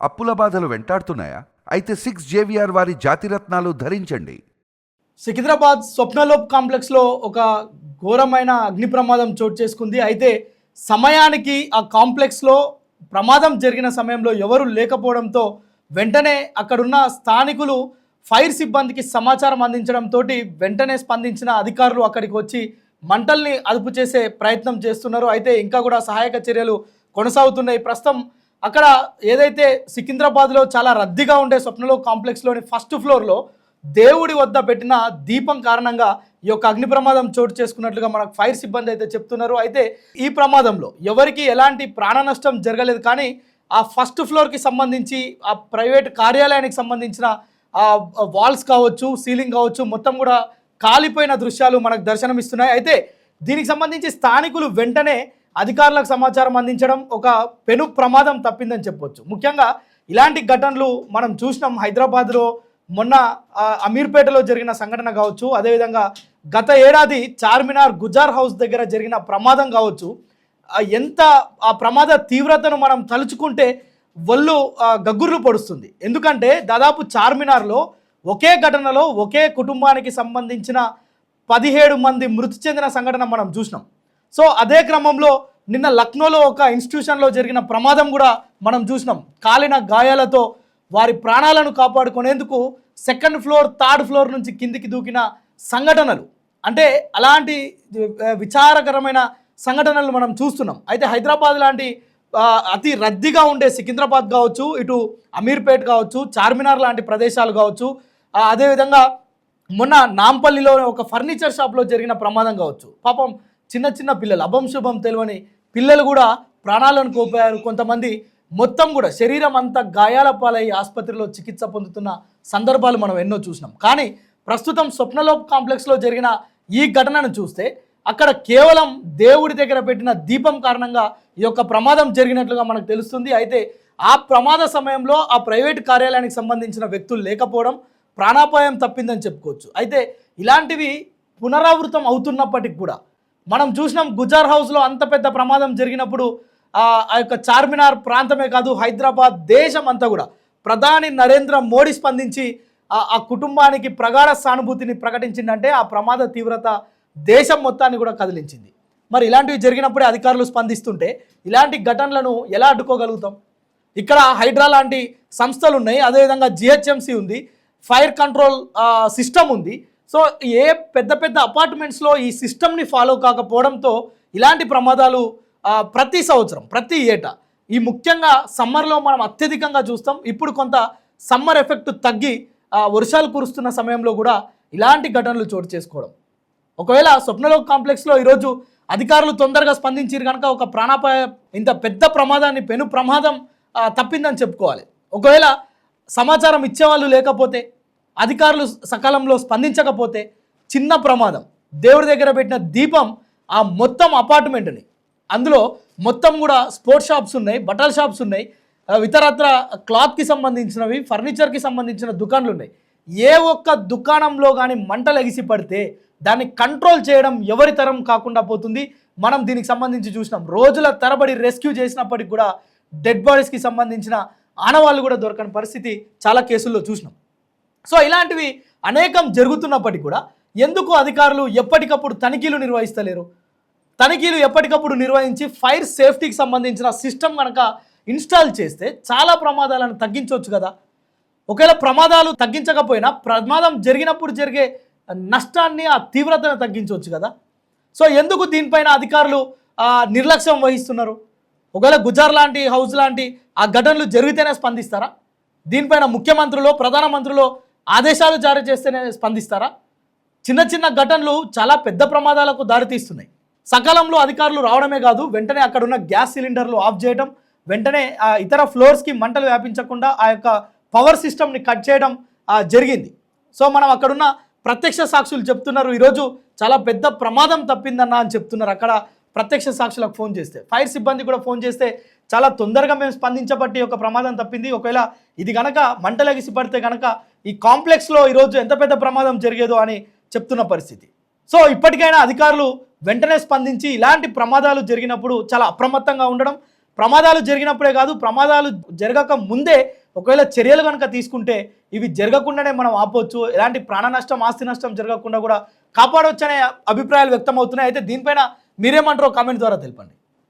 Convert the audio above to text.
అప్పుల బాధలు వెంటాడుతున్నాయా? అయితే 6 JVR వారి జాతిరత్నాలు ధరించండి. సికింద్రాబాద్ స్వప్నలోప్ కాంప్లెక్స్లో ఒక ఘోరమైన అగ్ని ప్రమాదం చోటు చేసుకుంది. అయితే సమయానికి ఆ కాంప్లెక్స్లో ప్రమాదం జరిగిన సమయంలో ఎవరు లేకపోవడంతో వెంటనే అక్కడున్న స్థానికులు ఫైర్ సిబ్బందికి సమాచారం అందించడంతో వెంటనే స్పందించిన అధికారులు అక్కడికి వచ్చి మంటల్ని అదుపు చేసే ప్రయత్నం చేస్తున్నారు. అయితే ఇంకా కూడా సహాయక చర్యలు కొనసాగుతున్నాయి. ప్రస్తుతం అక్కడ ఏదైతే సికింద్రాబాద్లో చాలా రద్దీగా ఉండే స్వప్నలోప్ కాంప్లెక్స్లోని ఫస్ట్ ఫ్లోర్లో దేవుడి వద్ద పెట్టిన దీపం కారణంగా ఈ యొక్క అగ్ని ప్రమాదం చోటు చేసుకున్నట్లుగా మనకు ఫైర్ సిబ్బంది అయితే చెప్తున్నారు. అయితే ఈ ప్రమాదంలో ఎవరికి ఎలాంటి ప్రాణ నష్టం జరగలేదు, కానీ ఆ ఫస్ట్ ఫ్లోర్కి సంబంధించి ఆ ప్రైవేట్ కార్యాలయానికి సంబంధించిన ఆ వాల్స్ కావచ్చు, సీలింగ్ కావచ్చు, మొత్తం కూడా కాలిపోయిన దృశ్యాలు మనకు దర్శనమిస్తున్నాయి. అయితే దీనికి సంబంధించి స్థానికులు వెంటనే అధికారులకు సమాచారం అందించడం ఒక పెను ప్రమాదం తప్పిందని చెప్పొచ్చు. ముఖ్యంగా ఇలాంటి ఘటనలు మనం చూసినాం. హైదరాబాద్లో మొన్న అమీర్పేటలో జరిగిన సంఘటన కావచ్చు, అదేవిధంగా గత ఏడాది చార్మినార్ గుజార్ హౌస్ దగ్గర జరిగిన ప్రమాదం కావచ్చు. ఎంత ఆ ప్రమాద తీవ్రతను మనం తలుచుకుంటే ఒళ్ళు గగ్గుర్లు పొడుస్తుంది. ఎందుకంటే దాదాపు చార్మినార్లో ఒకే ఘటనలో ఒకే కుటుంబానికి సంబంధించిన 17 మంది మృతి చెందిన సంఘటన మనం చూసినాం. సో అదే క్రమంలో నిన్న లక్నోలో ఒక ఇన్స్టిట్యూషన్లో జరిగిన ప్రమాదం కూడా మనం చూసినాం. కాలిన గాయాలతో వారి ప్రాణాలను కాపాడుకునేందుకు సెకండ్ ఫ్లోర్, థర్డ్ ఫ్లోర్ నుంచి కిందికి దూకిన సంఘటనలు, అంటే అలాంటి విచారకరమైన సంఘటనలు మనం చూస్తున్నాం. అయితే హైదరాబాద్ లాంటి అతి రద్దీగా ఉండే సికింద్రాబాద్ కావచ్చు, ఇటు అమీర్పేట్ కావచ్చు, చార్మినార్ లాంటి ప్రదేశాలు కావచ్చు, అదేవిధంగా మొన్న నాంపల్లిలో ఒక ఫర్నిచర్ షాప్లో జరిగిన ప్రమాదం కావచ్చు. పాపం చిన్న చిన్న పిల్లలు, అభం శుభం తెలియని పిల్లలు కూడా ప్రాణాలను కోల్పోయారు. కొంతమంది మొత్తం కూడా శరీరం అంతా గాయాల పాలై ఆసుపత్రిలో చికిత్స పొందుతున్న సందర్భాలు మనం ఎన్నో చూసినాం. కానీ ప్రస్తుతం స్వప్నలోప్ కాంప్లెక్స్లో జరిగిన ఈ ఘటనను చూస్తే అక్కడ కేవలం దేవుడి దగ్గర పెట్టిన దీపం కారణంగా ఈ యొక్క ప్రమాదం జరిగినట్లుగా మనకు తెలుస్తుంది. అయితే ఆ ప్రమాద సమయంలో ఆ ప్రైవేట్ కార్యాలయానికి సంబంధించిన వ్యక్తులు లేకపోవడం ప్రాణాపాయం తప్పిందని చెప్పుకోవచ్చు. అయితే ఇలాంటివి పునరావృతం అవుతున్నప్పటికి కూడా మనం చూసినాం, గుజార్ హౌస్లో అంత పెద్ద ప్రమాదం జరిగినప్పుడు ఆ యొక్క చార్మినార్ ప్రాంతమే కాదు, హైదరాబాద్ దేశం అంతా కూడా ప్రధాని నరేంద్ర మోడీ స్పందించి ఆ కుటుంబానికి ప్రగాఢ సానుభూతిని ప్రకటించిందంటే ఆ ప్రమాద తీవ్రత దేశం మొత్తాన్ని కూడా కదిలించింది. మరి ఇలాంటివి జరిగినప్పుడే అధికారులు స్పందిస్తుంటే ఇలాంటి ఘటనలను ఎలా అడ్డుకోగలుగుతాం? ఇక్కడ హైడ్రా లాంటి సంస్థలు ఉన్నాయి, అదేవిధంగా GHMC ఉంది, ఫైర్ కంట్రోల్ సిస్టమ్ ఉంది. సో ఏ పెద్ద పెద్ద అపార్ట్మెంట్స్లో ఈ సిస్టమ్ని ఫాలో కాకపోవడంతో ఇలాంటి ప్రమాదాలు ప్రతి సంవత్సరం, ప్రతి ఏటా, ఈ ముఖ్యంగా సమ్మర్లో మనం అత్యధికంగా చూస్తాం. ఇప్పుడు కొంత సమ్మర్ ఎఫెక్ట్ తగ్గి వర్షాలు కురుస్తున్న సమయంలో కూడా ఇలాంటి ఘటనలు చోటు చేసుకోవడం. ఒకవేళ స్వప్నలోప్ కాంప్లెక్స్లో ఈరోజు అధికారులు తొందరగా స్పందించారు కనుక ఒక ప్రాణాపాయ ఇంత పెద్ద ప్రమాదాన్ని, పెను ప్రమాదం తప్పిందని చెప్పుకోవాలి. ఒకవేళ సమాచారం ఇచ్చేవాళ్ళు లేకపోతే, అధికారులు సకాలంలో స్పందించకపోతే చిన్న ప్రమాదం, దేవుడి దగ్గర పెట్టిన దీపం ఆ మొత్తం అపార్ట్మెంట్ని, అందులో మొత్తం కూడా స్పోర్ట్స్ షాప్స్ ఉన్నాయి, బట్టల షాప్స్ ఉన్నాయి, ఇతరత్ర క్లాత్కి సంబంధించినవి, ఫర్నిచర్కి సంబంధించిన దుకాణాలు ఉన్నాయి. ఏ ఒక్క దుకాణంలో కానీ మంటలు ఎగిసి పడితే దాన్ని కంట్రోల్ చేయడం ఎవరి తరం కాకుండా పోతుంది. మనం దీనికి సంబంధించి చూసినాం, రోజుల తరబడి రెస్క్యూ చేసినప్పటికి కూడా డెడ్ బాడీస్కి సంబంధించిన ఆనవాళ్ళు కూడా దొరకని పరిస్థితి చాలా కేసుల్లో చూసినాం. సో ఇలాంటివి అనేకం జరుగుతున్నప్పటికీ కూడా ఎందుకు అధికారులు ఎప్పటికప్పుడు తనిఖీలు నిర్వహిస్తలేరు? తనిఖీలు ఎప్పటికప్పుడు నిర్వహించి ఫైర్ సేఫ్టీకి సంబంధించిన సిస్టమ్ కనుక ఇన్స్టాల్ చేస్తే చాలా ప్రమాదాలను తగ్గించవచ్చు కదా. ఒకవేళ ప్రమాదాలు తగ్గించకపోయినా ప్రమాదం జరిగినప్పుడు జరిగే నష్టాన్ని, ఆ తీవ్రతను తగ్గించవచ్చు కదా. సో ఎందుకు దీనిపైన అధికారులు నిర్లక్ష్యం వహిస్తున్నారు? ఒకవేళ గుజార్ లాంటి హౌస్ లాంటి ఆ ఘటనలు జరిగితేనే స్పందిస్తారా? దీనిపైన ముఖ్యమంత్రులు, ప్రధానమంత్రులు ఆదేశాలు జారీ చేస్తేనే స్పందిస్తారా? చిన్న చిన్న ఘటనలు చాలా పెద్ద ప్రమాదాలకు దారితీస్తున్నాయి. సకాలంలో అధికారులు రావడమే కాదు, వెంటనే అక్కడున్న గ్యాస్ సిలిండర్లు ఆఫ్ చేయడం, వెంటనే ఇతర ఫ్లోర్స్కి మంటలు వ్యాపించకుండా ఆ యొక్క పవర్ సిస్టమ్ని కట్ చేయడం జరిగింది. సో మనం అక్కడున్న ప్రత్యక్ష సాక్షులు చెప్తున్నారు, ఈరోజు చాలా పెద్ద ప్రమాదం తప్పిందన్న అని చెప్తున్నారు. అక్కడ ప్రత్యక్ష సాక్షులకు ఫోన్ చేస్తే, ఫైర్ సిబ్బంది కూడా ఫోన్ చేస్తే చాలా తొందరగా మేము స్పందించబట్టి ఒక ప్రమాదం తప్పింది. ఒకవేళ ఇది కనుక మంటలెగిసి పడితే కనుక ఈ కాంప్లెక్స్లో ఈరోజు ఎంత పెద్ద ప్రమాదం జరిగేదో అని చెప్తున్న పరిస్థితి. సో ఇప్పటికైనా అధికారులు వెంటనే స్పందించి ఇలాంటి ప్రమాదాలు జరిగినప్పుడు చాలా అప్రమత్తంగా ఉండడం, ప్రమాదాలు జరిగినప్పుడే కాదు, ప్రమాదాలు జరగక ముందే ఒకవేళ చర్యలు కనుక తీసుకుంటే ఇవి జరగకుండానే మనం ఆపవచ్చు, ఎలాంటి ప్రాణ నష్టం ఆస్తి నష్టం జరగకుండా కూడా కాపాడవచ్చు అనే అభిప్రాయాలు వ్యక్తం అవుతున్నాయి. అయితే దీనిపైన మీరేమంటారో కామెంట్ ద్వారా తెలపండి.